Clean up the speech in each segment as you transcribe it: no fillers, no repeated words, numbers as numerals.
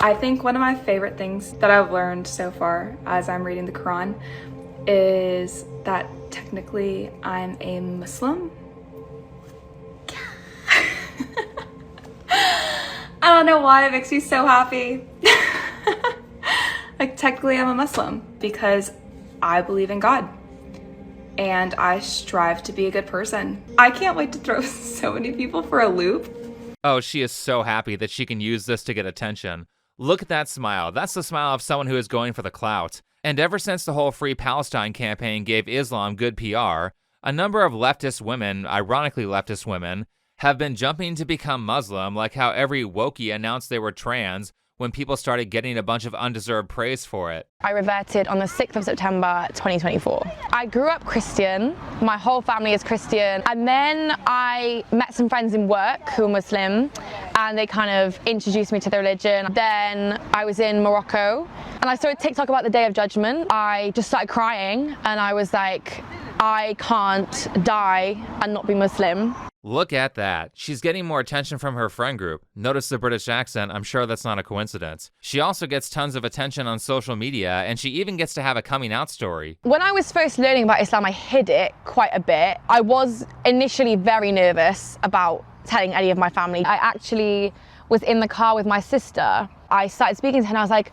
I think one of my favorite things that I've learned so far as I'm reading the Quran is that technically I'm a Muslim. I don't know why it makes me so happy. Like, technically I'm a Muslim because I believe in God and I strive to be a good person. I can't wait to throw so many people for a loop. Oh, she is so happy that she can use this to get attention. Look at that smile. That's the smile of someone who is going for the clout. And ever since the whole Free Palestine campaign gave Islam good PR, a number of leftist women, ironically leftist women, have been jumping to become Muslim, like how every wokie announced they were trans when people started getting a bunch of undeserved praise for it. I reverted on the 6th of September 2024. I grew up Christian, my whole family is Christian, and then I met some friends in work who are Muslim, and they kind of introduced me to the religion. Then I was in Morocco, and I saw a TikTok about the Day of Judgment. I just started crying, and I was like, I can't die and not be Muslim. Look at that. She's getting more attention from her friend group. Notice the British accent. I'm sure that's not a coincidence. She also gets tons of attention on social media, and she even gets to have a coming out story. When I was first learning about Islam, I hid it quite a bit. I was initially very nervous about telling any of my family. I actually was in the car with my sister. I started speaking to her and I was like,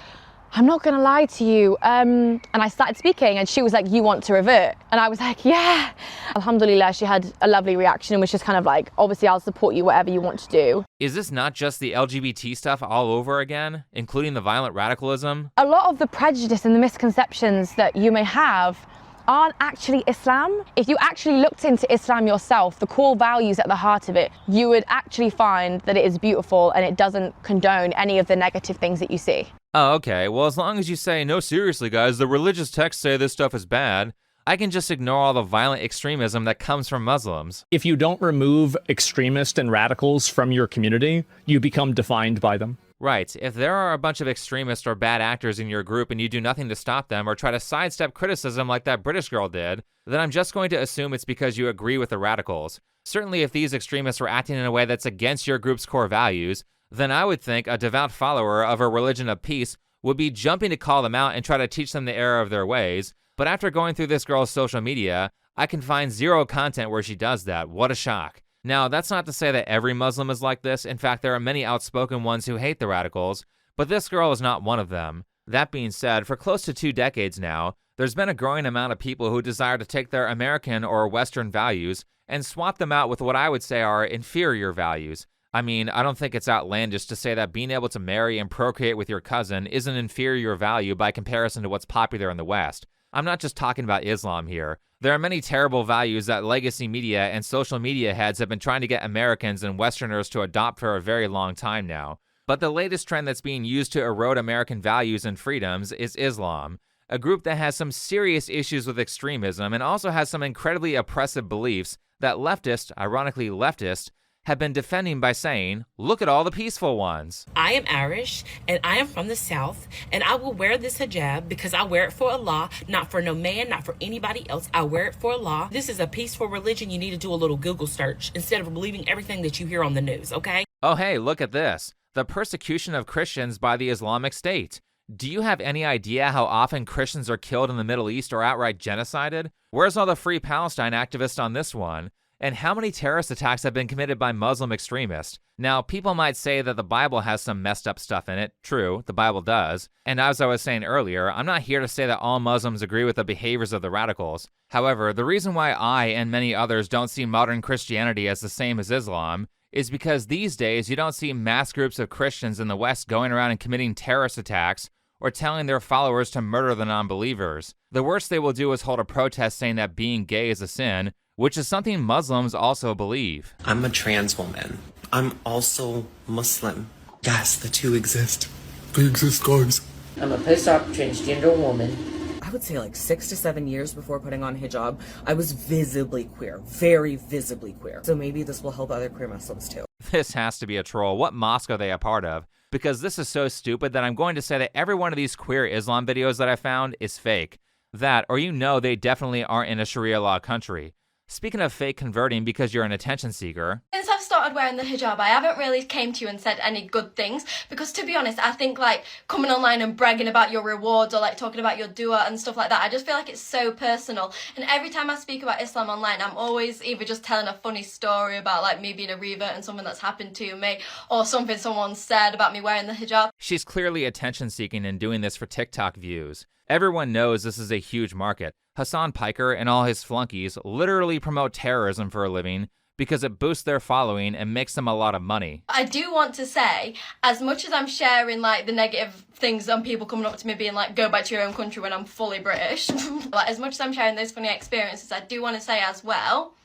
I'm not gonna lie to you. And I started speaking and she was like, you want to revert? And I was like, yeah. Alhamdulillah, she had a lovely reaction and was just kind of like, obviously I'll support you, whatever you want to do. Is this not just the LGBT stuff all over again, including the violent radicalism? A lot of the prejudice and the misconceptions that you may have aren't actually Islam. If you actually looked into Islam yourself, the core values at the heart of it, you would actually find that it is beautiful and it doesn't condone any of the negative things that you see. Oh, okay. Well, as long as you say, no, seriously, guys, the religious texts say this stuff is bad, I can just ignore all the violent extremism that comes from Muslims. If you don't remove extremists and radicals from your community, you become defined by them. Right. If there are a bunch of extremists or bad actors in your group and you do nothing to stop them or try to sidestep criticism like that British girl did, then I'm just going to assume it's because you agree with the radicals. Certainly if these extremists were acting in a way that's against your group's core values, then I would think a devout follower of a religion of peace would be jumping to call them out and try to teach them the error of their ways. But after going through this girl's social media, I can find zero content where she does that. What a shock. Now, that's not to say that every Muslim is like this. In fact, there are many outspoken ones who hate the radicals, but this girl is not one of them. That being said, for close to 2 decades now, there's been a growing amount of people who desire to take their American or Western values and swap them out with what I would say are inferior values. I mean, I don't think it's outlandish to say that being able to marry and procreate with your cousin is an inferior value by comparison to what's popular in the West. I'm not just talking about Islam here. There are many terrible values that legacy media and social media heads have been trying to get Americans and Westerners to adopt for a very long time now. But the latest trend that's being used to erode American values and freedoms is Islam, a group that has some serious issues with extremism and also has some incredibly oppressive beliefs that leftists, ironically leftists, have been defending by saying, look at all the peaceful ones. I am Irish and I am from the South and I will wear this hijab because I wear it for Allah, not for no man, not for anybody else. I wear it for Allah. This is a peaceful religion. You need to do a little Google search instead of believing everything that you hear on the news, okay? Oh, hey, look at this. The persecution of Christians by the Islamic State. Do you have any idea how often Christians are killed in the Middle East or outright genocided? Where's all the Free Palestine activists on this one? And how many terrorist attacks have been committed by Muslim extremists? Now, people might say that the Bible has some messed up stuff in it. True, the Bible does. And as I was saying earlier, I'm not here to say that all Muslims agree with the behaviors of the radicals. However, the reason why I and many others don't see modern Christianity as the same as Islam is because these days you don't see mass groups of Christians in the West going around and committing terrorist attacks or telling their followers to murder the non-believers. The worst they will do is hold a protest saying that being gay is a sin, which is something Muslims also believe. I'm a trans woman. I'm also Muslim. Yes, the two exist. They exist, guys. I'm a post-op transgender woman. I would say like 6 to 7 years before putting on hijab, I was visibly queer, very visibly queer. So maybe this will help other queer Muslims too. This has to be a troll. What mosque are they a part of? Because this is so stupid that I'm going to say that every one of these queer Islam videos that I found is fake. That, or you know they definitely aren't in a Sharia law country. Speaking of fake converting because you're an attention seeker. Since I've started started wearing the hijab, I haven't really came to you and said any good things, because to be honest, I think like coming online and bragging about your rewards or like talking about your dua and stuff like that, I just feel like it's so personal. And every time I speak about Islam online, I'm always either just telling a funny story about like me being a revert and something that's happened to me, or something someone said about me wearing the hijab. She's clearly attention seeking and doing this for TikTok views. Everyone knows this is a huge market. Hassan Piker and all his flunkies literally promote terrorism for a living because it boosts their following and makes them a lot of money. I do want to say, as much as I'm sharing like the negative things and people coming up to me being like, go back to your own country when I'm fully British, like as much as I'm sharing those funny experiences, I do want to say as well,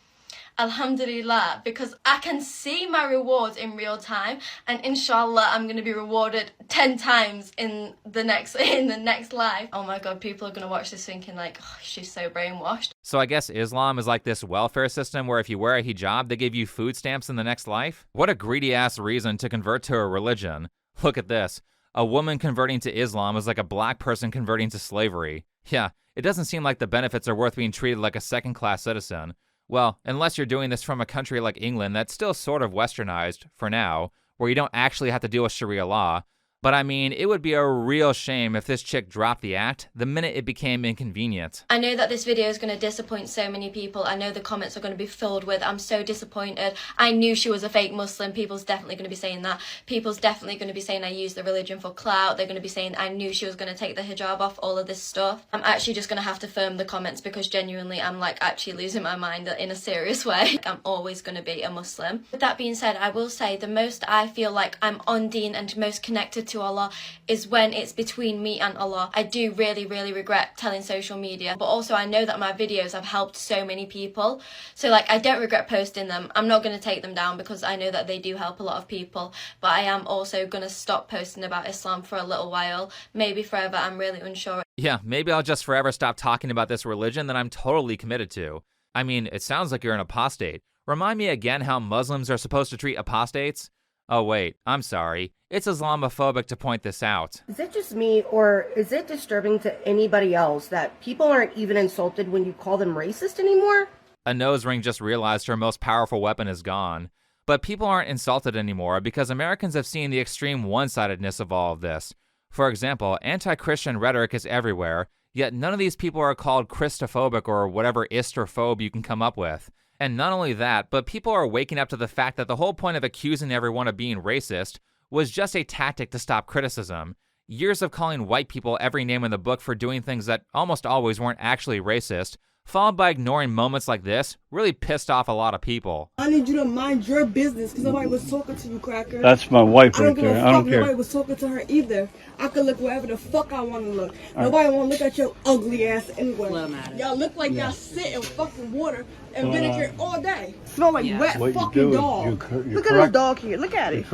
Alhamdulillah, because I can see my rewards in real time, and inshallah I'm going to be rewarded 10 times in the next life. Oh my god, people are going to watch this thinking like, oh, she's so brainwashed. So I guess Islam is like this welfare system where if you wear a hijab, they give you food stamps in the next life? What a greedy ass reason to convert to a religion. Look at this. A woman converting to Islam is like a black person converting to slavery. Yeah, it doesn't seem like the benefits are worth being treated like a second-class citizen. Well, unless you're doing this from a country like England that's still sort of westernized, for now, where you don't actually have to deal with Sharia law. But I mean, it would be a real shame if this chick dropped the act the minute it became inconvenient. I know that this video is going to disappoint so many people. I know the comments are going to be filled with, I'm so disappointed. I knew she was a fake Muslim. People's definitely going to be saying that. People's definitely going to be saying I used the religion for clout. They're going to be saying I knew she was going to take the hijab off, all of this stuff. I'm actually just going to have to firm the comments because genuinely I'm like actually losing my mind in a serious way. I'm always going to be a Muslim. With that being said, I will say the most I feel like I'm on deen and most connected to Allah is when it's between me and Allah. I do really regret telling social media, but also I know that my videos have helped so many people, so like I don't regret posting them. I'm not going to take them down because I know that they do help a lot of people, but I am also going to stop posting about Islam for a little while, maybe forever. I'm really unsure. Yeah, maybe I'll just forever stop talking about this religion that I'm totally committed to. I mean, it sounds like you're an apostate. Remind me again how Muslims are supposed to treat apostates? Oh wait, I'm sorry. It's Islamophobic to point this out. Is it just me, or is it disturbing to anybody else that people aren't even insulted when you call them racist anymore? A nose ring just realized her most powerful weapon is gone. But people aren't insulted anymore because Americans have seen the extreme one-sidedness of all of this. For example, anti-Christian rhetoric is everywhere, yet none of these people are called Christophobic or whatever istrophobe you can come up with. And not only that, but people are waking up to the fact that the whole point of accusing everyone of being racist was just a tactic to stop criticism. Years of calling white people every name in the book for doing things that almost always weren't actually racist, followed by ignoring moments like this, really pissed off a lot of people. I need you to mind your business because nobody was talking to you, cracker. That's my wife right there. I don't care. Nobody was talking to her either. I could look wherever the fuck I want to look. Nobody want to look at your ugly ass anyway. Y'all look like y'all sit in fucking water and vinegar all day. Smell like wet fucking dog. Look at this dog here. Look at it.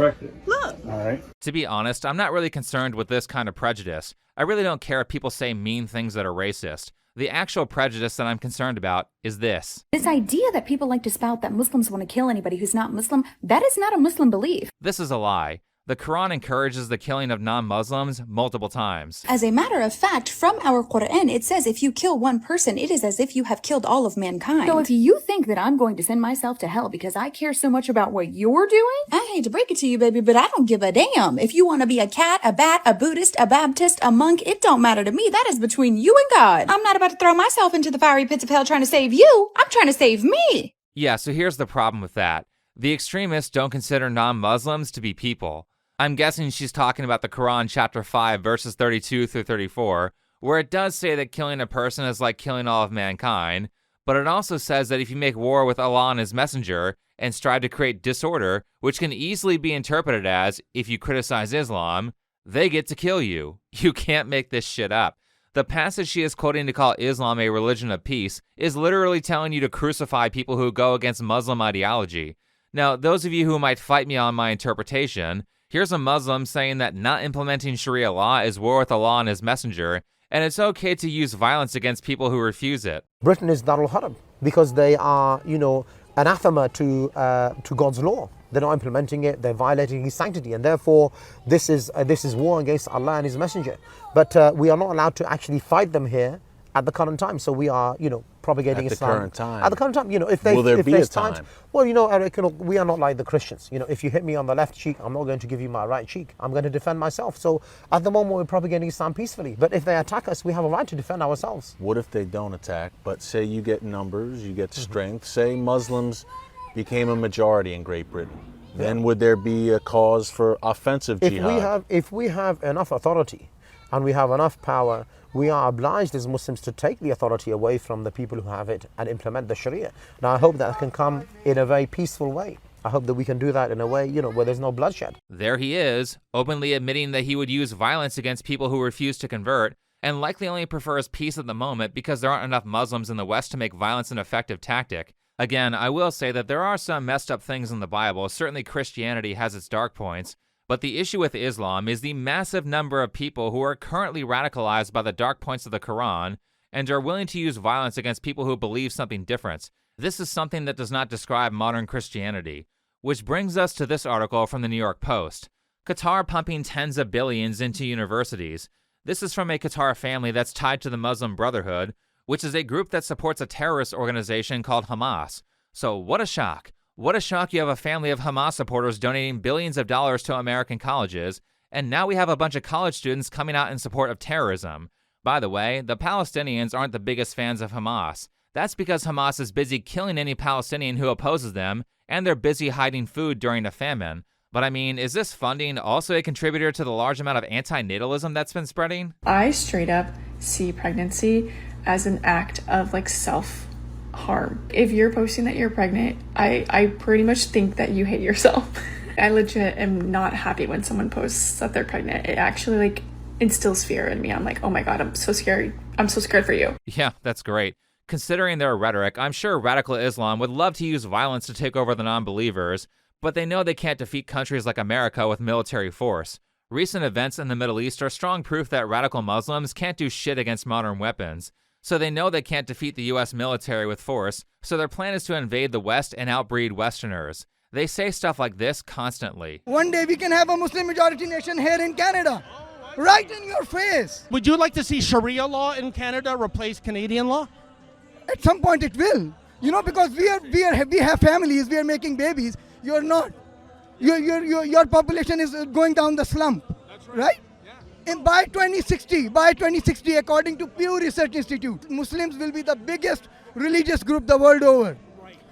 Look. All right. To be honest, I'm not really concerned with this kind of prejudice. I really don't care if people say mean things that are racist. The actual prejudice that I'm concerned about is this. This idea that people like to spout that Muslims want to kill anybody who's not Muslim, that is not a Muslim belief. This is a lie. The Quran encourages the killing of non-Muslims multiple times. As a matter of fact, from our Quran, it says if you kill one person, it is as if you have killed all of mankind. So if you think that I'm going to send myself to hell because I care so much about what you're doing, I hate to break it to you, baby, but I don't give a damn. If you want to be a cat, a bat, a Buddhist, a Baptist, a monk, it don't matter to me. That is between you and God. I'm not about to throw myself into the fiery pits of hell trying to save you. I'm trying to save me. Yeah, so here's the problem with that. The extremists don't consider non-Muslims to be people. I'm guessing she's talking about the Quran chapter 5 verses 32 through 34, where it does say that killing a person is like killing all of mankind, but it also says that if you make war with Allah and his messenger and strive to create disorder, which can easily be interpreted as if you criticize Islam, they get to kill you. You can't make this shit up. The passage she is quoting to call Islam a religion of peace is literally telling you to crucify people who go against Muslim ideology. Now, those of you who might fight me on my interpretation, here's a Muslim saying that not implementing Sharia law is war with Allah and his messenger, and it's okay to use violence against people who refuse it. Britain is Darul Haram because they are, anathema to God's law. They're not implementing it, they're violating his sanctity, and therefore this is war against Allah and his messenger. But we are not allowed to actually fight them here at the current time, so we are, propagating at the Islam. current time. At the current time, if they, will there if be there's a time? Well, Eric, we are not like the Christians. If you hit me on the left cheek, I'm not going to give you my right cheek. I'm going to defend myself. So at the moment, we're propagating Islam peacefully. But if they attack us, we have a right to defend ourselves. What if they don't attack? But say you get numbers, you get strength. Say Muslims became a majority in Great Britain. Then would there be a cause for offensive jihad? If we have enough authority and we have enough power, we are obliged as Muslims to take the authority away from the people who have it and implement the Sharia. Now, I hope that can come in a very peaceful way. I hope that we can do that in a way, where there's no bloodshed. There he is, openly admitting that he would use violence against people who refuse to convert, and likely only prefers peace at the moment because there aren't enough Muslims in the West to make violence an effective tactic. Again, I will say that there are some messed up things in the Bible. Certainly Christianity has its dark points. But the issue with Islam is the massive number of people who are currently radicalized by the dark points of the Quran and are willing to use violence against people who believe something different. This is something that does not describe modern Christianity. Which brings us to this article from the New York Post. Qatar pumping tens of billions into universities. This is from a Qatar family that's tied to the Muslim Brotherhood, which is a group that supports a terrorist organization called Hamas. So what a shock. What a shock you have a family of Hamas supporters donating billions of dollars to American colleges, and now we have a bunch of college students coming out in support of terrorism. By the way, the Palestinians aren't the biggest fans of Hamas. That's because Hamas is busy killing any Palestinian who opposes them, and they're busy hiding food during a famine. But I mean, is this funding also a contributor to the large amount of anti-natalism that's been spreading? I straight up see pregnancy as an act of self-harm. If you're posting that you're pregnant, I pretty much think that you hate yourself. I legit am not happy when someone posts that they're pregnant. It actually instills fear in me. I'm like, oh my God, I'm so scared. I'm so scared for you. Yeah, that's great. Considering their rhetoric, I'm sure radical Islam would love to use violence to take over the non-believers, but they know they can't defeat countries like America with military force. Recent events in the Middle East are strong proof that radical Muslims can't do shit against modern weapons. So they know they can't defeat the US military with force, so their plan is to invade the West and outbreed Westerners. They say stuff like this constantly. One day we can have a Muslim majority nation here in Canada. Right in your face. Would you like to see Sharia law in Canada replace Canadian law? At some point it will. Because we have families, we are making babies. You're not. Your population is going down the slump. That's right? And by 2060, according to Pew Research Institute, Muslims will be the biggest religious group the world over.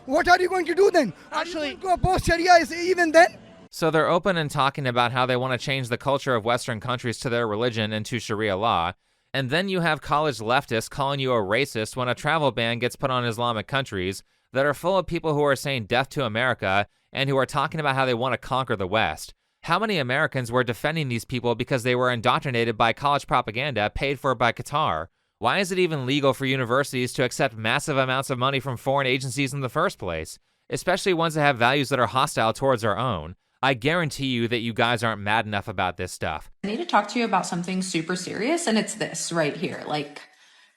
What are you going to do then? Actually, are you going to oppose Sharia even then? So they're open and talking about how they want to change the culture of Western countries to their religion and to Sharia law. And then you have college leftists calling you a racist when a travel ban gets put on Islamic countries that are full of people who are saying death to America and who are talking about how they want to conquer the West. How many Americans were defending these people because they were indoctrinated by college propaganda paid for by Qatar? Why is it even legal for universities to accept massive amounts of money from foreign agencies in the first place, especially ones that have values that are hostile towards our own? I guarantee you that you guys aren't mad enough about this stuff. I need to talk to you about something super serious, and it's this right here,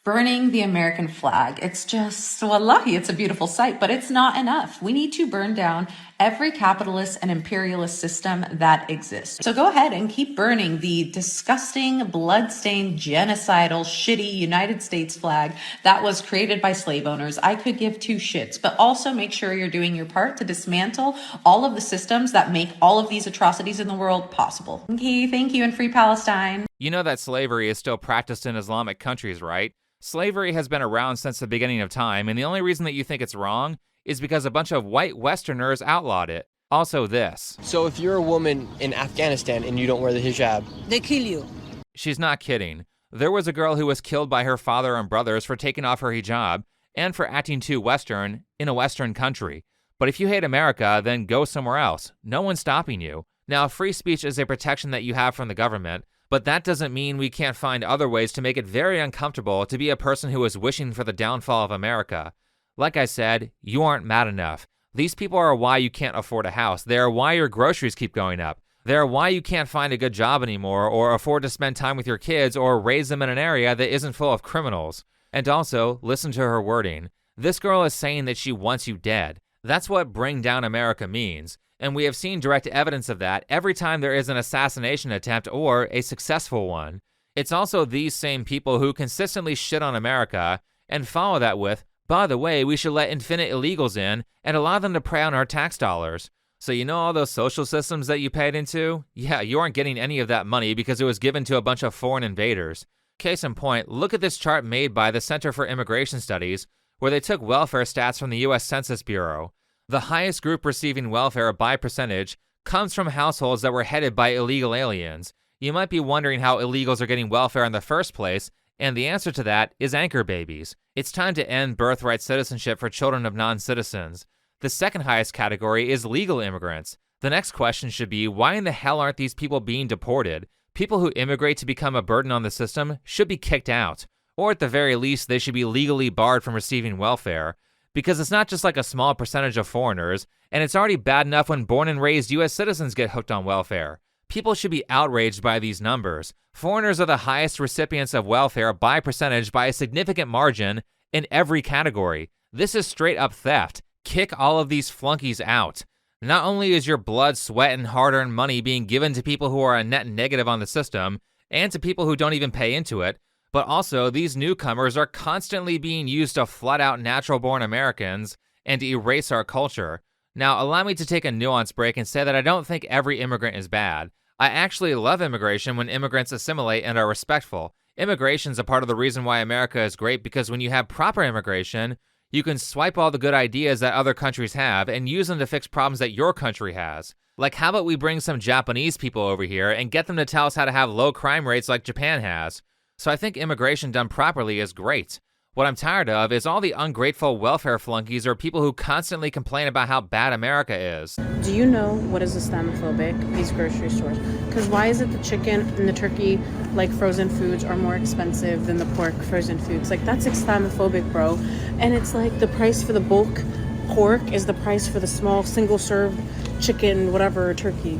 burning the American flag. It's just, wallahi, it's a beautiful sight, but it's not enough. We need to burn down every capitalist and imperialist system that exists. So go ahead and keep burning the disgusting, blood-stained, genocidal, shitty United States flag that was created by slave owners. I could give two shits, but also make sure you're doing your part to dismantle all of the systems that make all of these atrocities in the world possible. Okay, thank you, and free Palestine. You know that slavery is still practiced in Islamic countries, right? Slavery has been around since the beginning of time, and the only reason that you think it's wrong is because a bunch of white Westerners outlawed it. Also this. So if you're a woman in Afghanistan and you don't wear the hijab, they kill you. She's not kidding. There was a girl who was killed by her father and brothers for taking off her hijab and for acting too Western in a Western country. But if you hate America, then go somewhere else. No one's stopping you. Now, free speech is a protection that you have from the government, but that doesn't mean we can't find other ways to make it very uncomfortable to be a person who is wishing for the downfall of America. Like I said, you aren't mad enough. These people are why you can't afford a house. They are why your groceries keep going up. They are why you can't find a good job anymore or afford to spend time with your kids or raise them in an area that isn't full of criminals. And also, listen to her wording. This girl is saying that she wants you dead. That's what bring down America means. And we have seen direct evidence of that every time there is an assassination attempt or a successful one. It's also these same people who consistently shit on America and follow that with, By the way, we should let infinite illegals in and allow them to prey on our tax dollars. So you know all those social systems that you paid into? Yeah, you aren't getting any of that money because it was given to a bunch of foreign invaders. Case in point, look at this chart made by the Center for Immigration Studies, where they took welfare stats from the US Census Bureau. The highest group receiving welfare by percentage comes from households that were headed by illegal aliens. You might be wondering how illegals are getting welfare in the first place, and the answer to that is anchor babies. It's time to end birthright citizenship for children of non-citizens. The second highest category is legal immigrants. The next question should be, why in the hell aren't these people being deported? People who immigrate to become a burden on the system should be kicked out. Or at the very least, they should be legally barred from receiving welfare. Because it's not just like a small percentage of foreigners, and it's already bad enough when born and raised US citizens get hooked on welfare. People should be outraged by these numbers. Foreigners are the highest recipients of welfare by percentage by a significant margin in every category. This is straight up theft. Kick all of these flunkies out. Not only is your blood, sweat, and hard-earned money being given to people who are a net negative on the system, and to people who don't even pay into it, but also these newcomers are constantly being used to flood out natural-born Americans and erase our culture. Now, allow me to take a nuanced break and say that I don't think every immigrant is bad. I actually love immigration when immigrants assimilate and are respectful. Immigration's a part of the reason why America is great, because when you have proper immigration, you can swipe all the good ideas that other countries have and use them to fix problems that your country has. Like, how about we bring some Japanese people over here and get them to tell us how to have low crime rates like Japan has? So I think immigration done properly is great. What I'm tired of is all the ungrateful welfare flunkies or people who constantly complain about how bad America is. Do you know what is Islamophobic, these grocery stores? Because why is it the chicken and the turkey, like frozen foods, are more expensive than the pork frozen foods? Like, that's Islamophobic, bro. And it's like the price for the bulk pork is the price for the small single-serve chicken, whatever, turkey.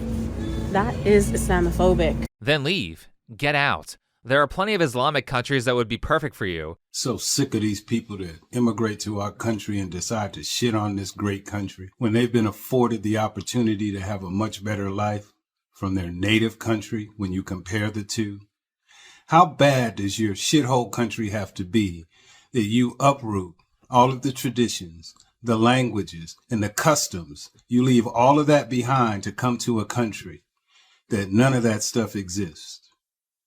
That is Islamophobic. Then leave. Get out. There are plenty of Islamic countries that would be perfect for you. So sick of these people that immigrate to our country and decide to shit on this great country when they've been afforded the opportunity to have a much better life from their native country when you compare the two. How bad does your shithole country have to be that you uproot all of the traditions, the languages, and the customs? You leave all of that behind to come to a country that none of that stuff exists.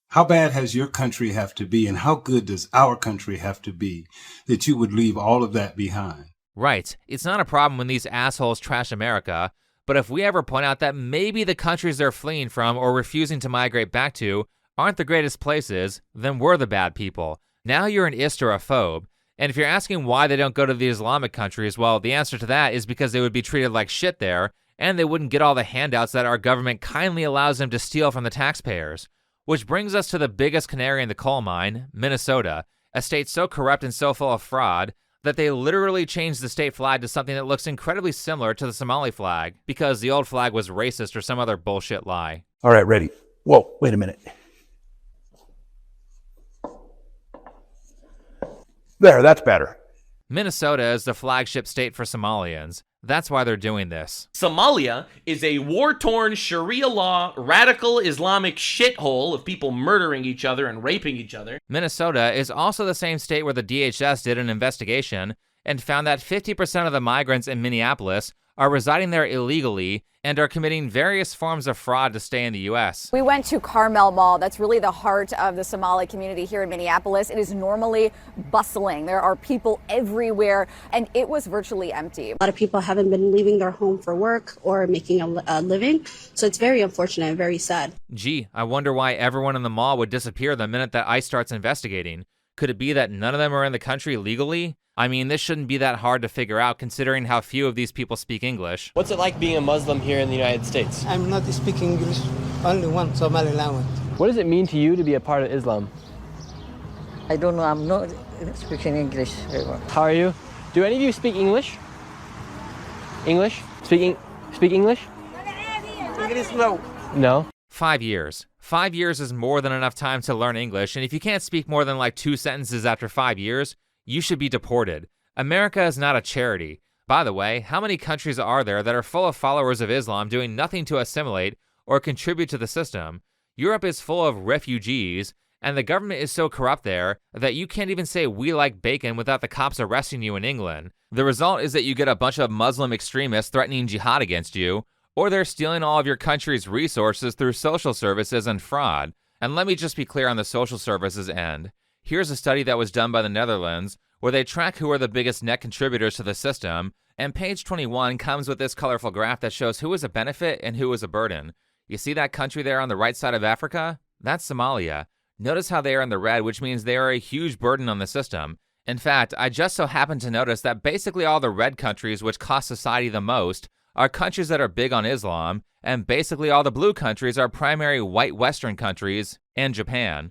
How bad has your country have to be, and how good does our country have to be that you would leave all of that behind? Right. It's not a problem when these assholes trash America, but if we ever point out that maybe the countries they're fleeing from or refusing to migrate back to aren't the greatest places, then we're the bad people. Now you're an ist or a phobe. And if you're asking why they don't go to the Islamic countries, well, the answer to that is because they would be treated like shit there, and they wouldn't get all the handouts that our government kindly allows them to steal from the taxpayers. Which brings us to the biggest canary in the coal mine, Minnesota, a state so corrupt and so full of fraud that they literally changed the state flag to something that looks incredibly similar to the Somali flag because the old flag was racist or some other bullshit lie. All right, ready. Whoa, wait a minute. There, that's better. Minnesota is the flagship state for Somalians. That's why they're doing this. Somalia is a war-torn Sharia law, radical Islamic shithole of people murdering each other and raping each other. Minnesota is also the same state where the DHS did an investigation and found that 50% of the migrants in Minneapolis are residing there illegally and are committing various forms of fraud to stay in the U.S. We went to Carmel Mall. That's really the heart of the Somali community here in Minneapolis. It is normally bustling. There are people everywhere, and it was virtually empty. A lot of people haven't been leaving their home for work or making a living, so it's very unfortunate and very sad. Gee, I wonder why everyone in the mall would disappear the minute that ICE starts investigating. Could it be that none of them are in the country legally? I mean, this shouldn't be that hard to figure out considering how few of these people speak English. What's it like being a Muslim here in the United States? I'm not speaking English, only one Somali language. What does it mean to you to be a part of Islam? I don't know, I'm not speaking English very well. How are you? Do any of you speak English? English? Speak English? English, no. No? 5 years. 5 years is more than enough time to learn English, and if you can't speak more than like 2 sentences after 5 years, you should be deported. America is not a charity. By the way, how many countries are there that are full of followers of Islam doing nothing to assimilate or contribute to the system? Europe is full of refugees, And the government is so corrupt there that you can't even say "we like bacon" without the cops arresting you in England. The result is that you get a bunch of Muslim extremists threatening jihad against you, or they're stealing all of your country's resources through social services and fraud. And let me just be clear on the social services end. Here's a study that was done by the Netherlands where they track who are the biggest net contributors to the system, and page 21 comes with this colorful graph that shows who is a benefit and who is a burden. You see that country there on the right side of Africa? That's Somalia. Notice how they are in the red, which means they are a huge burden on the system. In fact, I just so happen to notice that basically all the red countries which cost society the most are countries that are big on Islam, and basically all the blue countries are primary white Western countries and Japan.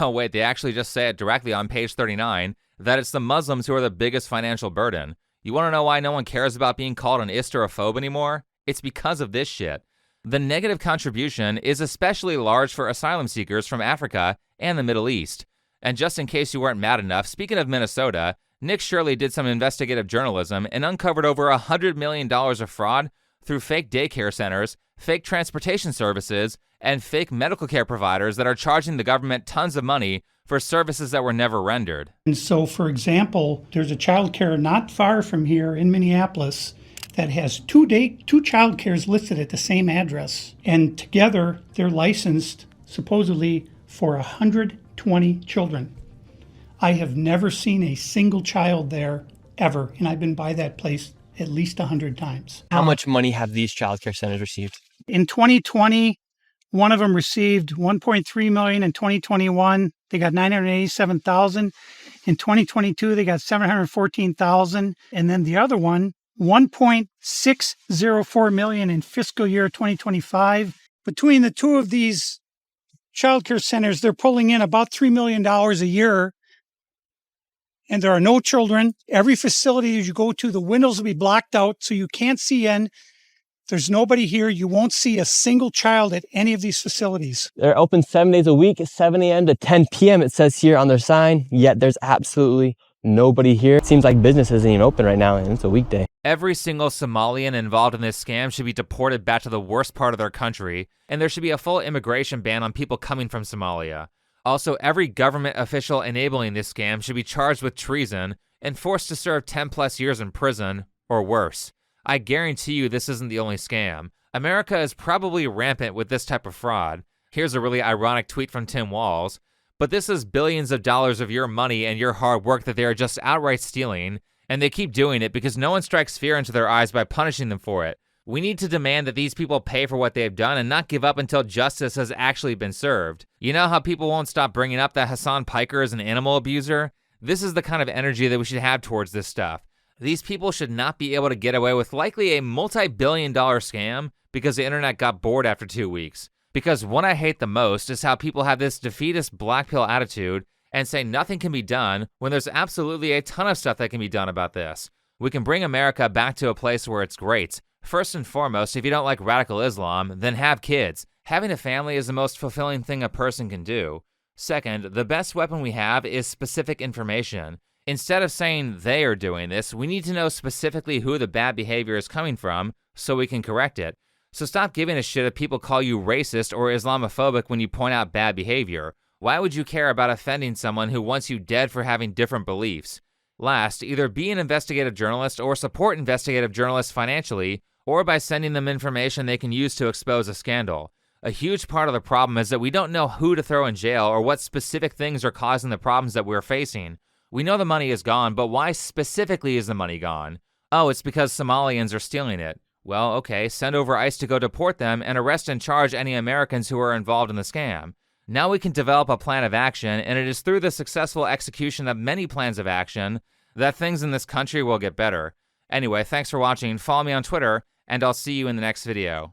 Oh wait, they actually just say it directly on page 39, that it's the Muslims who are the biggest financial burden. You want to know why no one cares about being called an Isterophobe anymore? It's because of this shit. The negative contribution is especially large for asylum seekers from Africa and the Middle East. And just in case you weren't mad enough, speaking of Minnesota, Nick Shirley did some investigative journalism and uncovered over $100 million of fraud through fake daycare centers, fake transportation services, and fake medical care providers that are charging the government tons of money for services that were never rendered. And so, for example, there's a child care not far from here in Minneapolis that has two child cares listed at the same address. And together, they're licensed supposedly for 120 children. I have never seen a single child there ever, and I've been by that place at least 100 times. How much money have these child care centers received? In 2020, one of them received $1.3 million. In 2021, they got $987,000. In 2022, they got $714,000. And then the other one, $1.604 million in fiscal year 2025. Between the two of these childcare centers, they're pulling in about $3 million a year. And there are no children. Every facility you go to, the windows will be blocked out so you can't see in. There's nobody here. You won't see a single child at any of these facilities. They're open 7 days a week, 7 a.m. to 10 p.m. it says here on their sign, yet there's absolutely nobody here. It seems like business isn't even open right now, and it's a weekday. Every single Somalian involved in this scam should be deported back to the worst part of their country, and there should be a full immigration ban on people coming from Somalia. Also, every government official enabling this scam should be charged with treason and forced to serve 10 plus years in prison, or worse. I guarantee you this isn't the only scam. America is probably rampant with this type of fraud. Here's a really ironic tweet from Tim Walz. But this is billions of dollars of your money and your hard work that they are just outright stealing, and they keep doing it because no one strikes fear into their eyes by punishing them for it. We need to demand that these people pay for what they've done and not give up until justice has actually been served. You know how people won't stop bringing up that Hassan Piker is an animal abuser? This is the kind of energy that we should have towards this stuff. These people should not be able to get away with likely a multi-billion-dollar scam because the internet got bored after 2 weeks. Because what I hate the most is how people have this defeatist black pill attitude and say nothing can be done when there's absolutely a ton of stuff that can be done about this. We can bring America back to a place where it's great. First and foremost, if you don't like radical Islam, then have kids. Having a family is the most fulfilling thing a person can do. Second, the best weapon we have is specific information. Instead of saying they are doing this, we need to know specifically who the bad behavior is coming from so we can correct it. So stop giving a shit if people call you racist or Islamophobic when you point out bad behavior. Why would you care about offending someone who wants you dead for having different beliefs? Last, either be an investigative journalist or support investigative journalists financially or by sending them information they can use to expose a scandal. A huge part of the problem is that we don't know who to throw in jail or what specific things are causing the problems that we're facing. We know the money is gone, but why specifically is the money gone? Oh, it's because Somalians are stealing it. Well, okay, send over ICE to go deport them and arrest and charge any Americans who are involved in the scam. Now we can develop a plan of action, and it is through the successful execution of many plans of action that things in this country will get better. Anyway, thanks for watching, follow me on Twitter, and I'll see you in the next video.